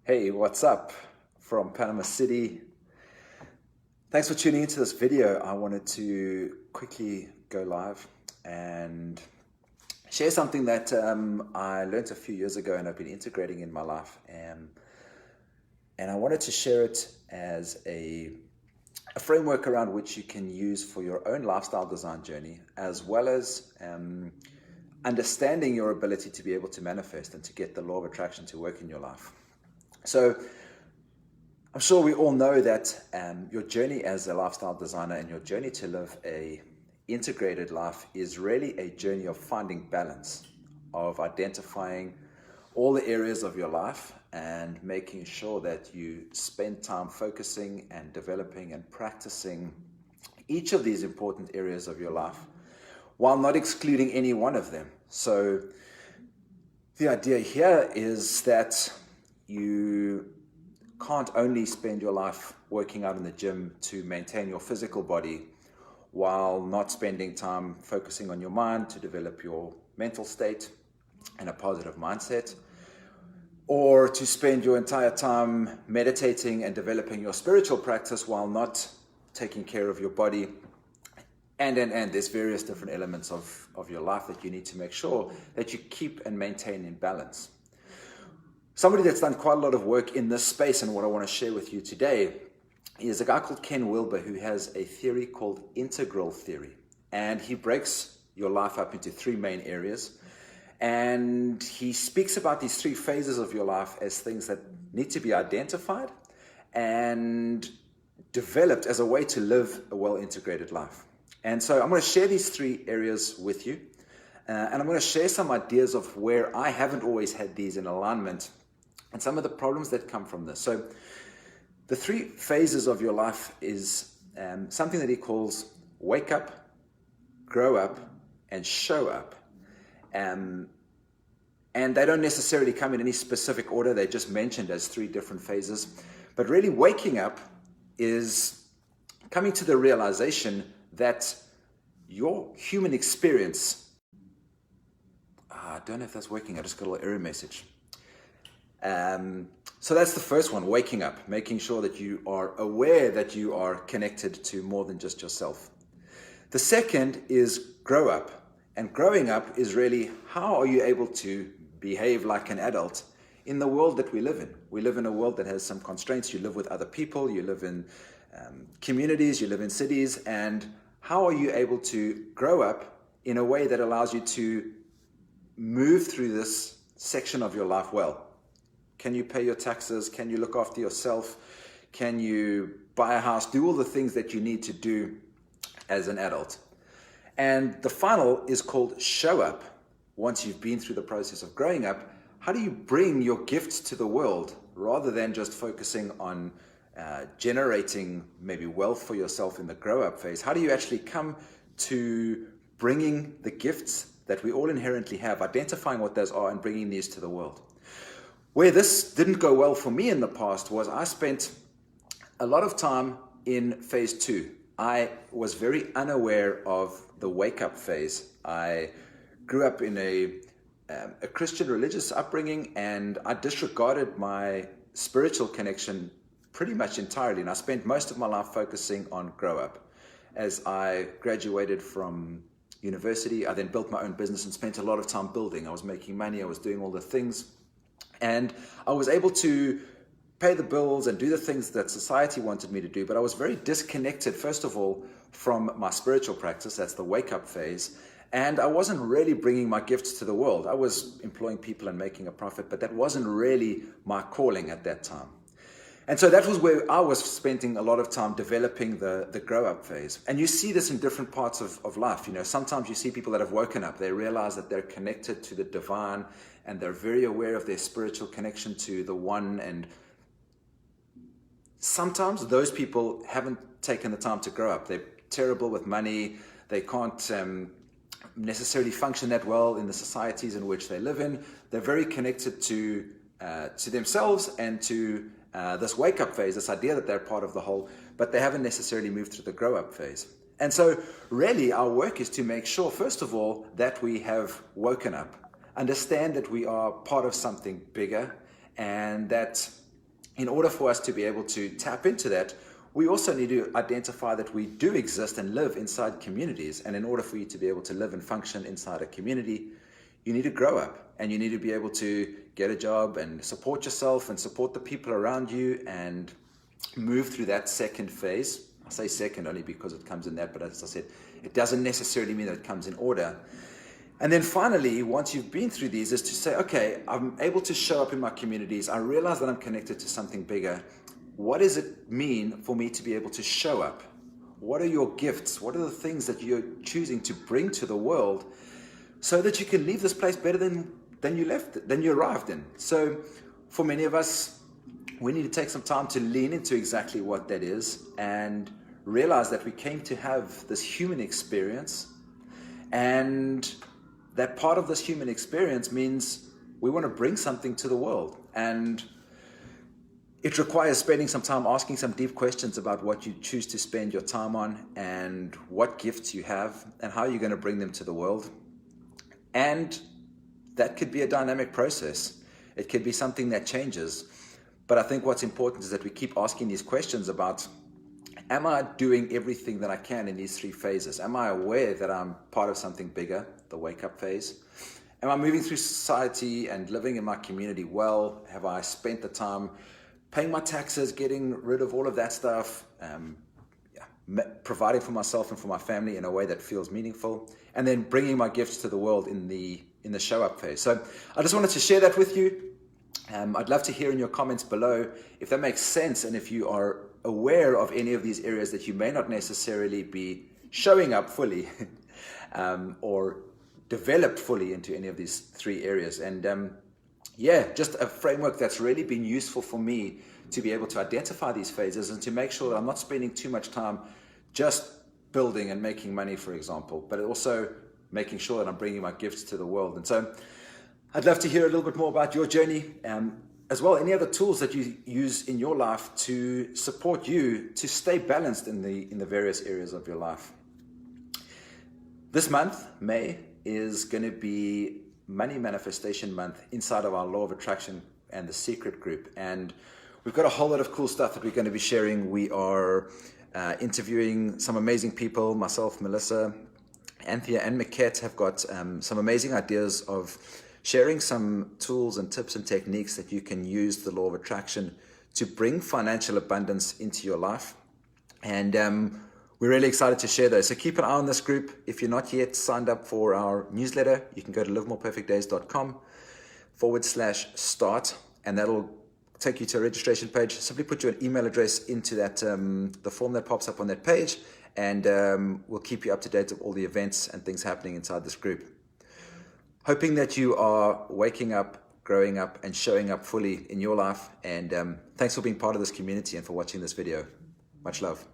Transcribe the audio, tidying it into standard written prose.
Hey, what's up from Panama City? Thanks for tuning into this video. I wanted to quickly go live and share something that I learned a few years ago and I've been integrating in my life. And I wanted to share it as a framework around which you can use for your own lifestyle design journey, as well as understanding your ability to be able to manifest and to get the law of attraction to work in your life. So I'm sure we all know that your journey as a lifestyle designer and your journey to live a integrated life is really a journey of finding balance, of identifying all the areas of your life and making sure that you spend time focusing and developing and practicing each of these important areas of your life while not excluding any one of them. So the idea here is that you can't only spend your life working out in the gym to maintain your physical body while not spending time focusing on your mind to develop your mental state and a positive mindset, or to spend your entire time meditating and developing your spiritual practice while not taking care of your body. And there's various different elements of your life that you need to make sure that you keep and maintain in balance. Somebody that's done quite a lot of work in this space, and what I want to share with you today, is a guy called Ken Wilber, who has a theory called integral theory. And he breaks your life up into three main areas. And he speaks about these three phases of your life as things that need to be identified and developed as a way to live a well-integrated life. And so I'm going to share these three areas with you. And I'm going to share some ideas of where I haven't always had these in alignment and some of the problems that come from this. So the three phases of your life is something that he calls wake up, grow up, and show up. And they don't necessarily come in any specific order. They're just mentioned as three different phases. But really waking up is coming to the realization that your human experience, I don't know if that's working. I just got a little error message. So that's the first one, waking up, making sure that you are aware that you are connected to more than just yourself. The second is grow up. And growing up is really, how are you able to behave like an adult in the world that we live in? We live in a world that has some constraints. You live with other people, you live in communities, you live in cities, and how are you able to grow up in a way that allows you to move through this section of your life well? Can you pay your taxes? Can you look after yourself? Can you buy a house? Do all the things that you need to do as an adult. And the final is called show up. Once you've been through the process of growing up, how do you bring your gifts to the world rather than just focusing on generating maybe wealth for yourself in the grow up phase? How do you actually come to bringing the gifts that we all inherently have, identifying what those are and bringing these to the world? Where this didn't go well for me in the past was I spent a lot of time in phase two. I was very unaware of the wake-up phase. I grew up in a Christian religious upbringing, and I disregarded my spiritual connection pretty much entirely. And I spent most of my life focusing on grow up. As I graduated from university, I then built my own business and spent a lot of time building. I was making money, I was doing all the things. And I was able to pay the bills and do the things that society wanted me to do, but I was very disconnected, first of all, from my spiritual practice. That's the wake-up phase. And I wasn't really bringing my gifts to the world. I was employing people and making a profit, but that wasn't really my calling at that time. And so that was where I was spending a lot of time developing the grow-up phase. And you see this in different parts of life. You know, sometimes you see people that have woken up. They realize that they're connected to the divine, and they're very aware of their spiritual connection to the one. And sometimes those people haven't taken the time to grow up. They're terrible with money. They can't necessarily function that well in the societies in which they live in. They're very connected to themselves and to this wake-up phase, this idea that they're part of the whole, but they haven't necessarily moved through the grow-up phase. And so really our work is to make sure, first of all, that we have woken up, understand that we are part of something bigger, and that in order for us to be able to tap into that, we also need to identify that we do exist and live inside communities. And in order for you to be able to live and function inside a community, you need to grow up and you need to be able to get a job and support yourself and support the people around you and move through that second phase. I say second only because it comes in that, but as I said, it doesn't necessarily mean that it comes in order. And then finally, once you've been through these, is to say, okay, I'm able to show up in my communities. I realize that I'm connected to something bigger. What does it mean for me to be able to show up? What are your gifts? What are the things that you're choosing to bring to the world so that you can leave this place better than you arrived in? So for many of us, we need to take some time to lean into exactly what that is and realize that we came to have this human experience, and that part of this human experience means we want to bring something to the world. And it requires spending some time asking some deep questions about what you choose to spend your time on and what gifts you have and how you're going to bring them to the world. And that could be a dynamic process. It could be something that changes. But I think what's important is that we keep asking these questions about, am I doing everything that I can in these three phases? Am I aware that I'm part of something bigger, the wake-up phase? Am I moving through society and living in my community well? Have I spent the time paying my taxes, getting rid of all of that stuff, providing for myself and for my family in a way that feels meaningful, and then bringing my gifts to the world in the show-up phase? So I just wanted to share that with you. I'd love to hear in your comments below if that makes sense and if you are aware of any of these areas that you may not necessarily be showing up fully or developed fully into any of these three areas. And just a framework that's really been useful for me to be able to identify these phases and to make sure that I'm not spending too much time just building and making money, for example, but also making sure that I'm bringing my gifts to the world. And so I'd love to hear a little bit more about your journey, as well, any other tools that you use in your life to support you to stay balanced in the various areas of your life. This month, May, is going to be Money Manifestation Month inside of our Law of Attraction and the Secret Group. And we've got a whole lot of cool stuff that we're going to be sharing. We are interviewing some amazing people. Myself, Melissa, Anthea, and Maquette have got some amazing ideas of sharing some tools and tips and techniques that you can use the Law of Attraction to bring financial abundance into your life. And we're really excited to share those. So keep an eye on this group. If you're not yet signed up for our newsletter, you can go to livemoreperfectdays.com/start, and that'll take you to a registration page. Simply put your email address into that the form that pops up on that page, and we'll keep you up to date of all the events and things happening inside this group. Hoping that you are waking up, growing up, and showing up fully in your life. And thanks for being part of this community and for watching this video. Much love.